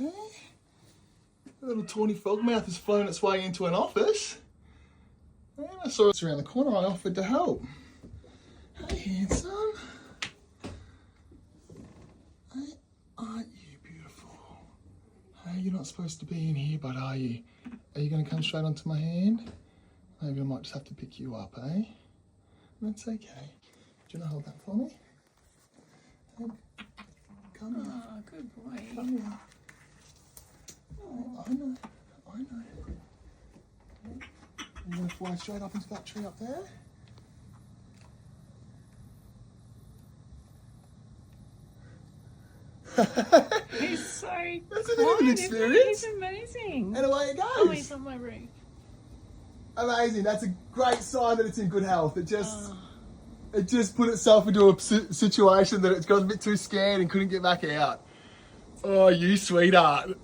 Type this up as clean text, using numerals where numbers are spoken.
Hey? The little tawny frog mouth has flown its way into an office. And I saw it around the corner. I offered to help. Hey, handsome. Hey, aren't you beautiful? Hey, you're not supposed to be in here, but are you? Are you going to come straight onto my hand? Maybe I might just have to pick you up, eh? That's okay. Do you want to hold that for me? Hey, come here. Oh, good boy. Come here. Oh, I know. You're going to fly straight up into that tree up there? He's so That's a bit of an experience. He's amazing. And away it goes. Oh, he's on my roof. Amazing. That's a great sign that it's in good health. It just put itself into a situation that it's got a bit too scared and couldn't get back out. Oh, you sweetheart.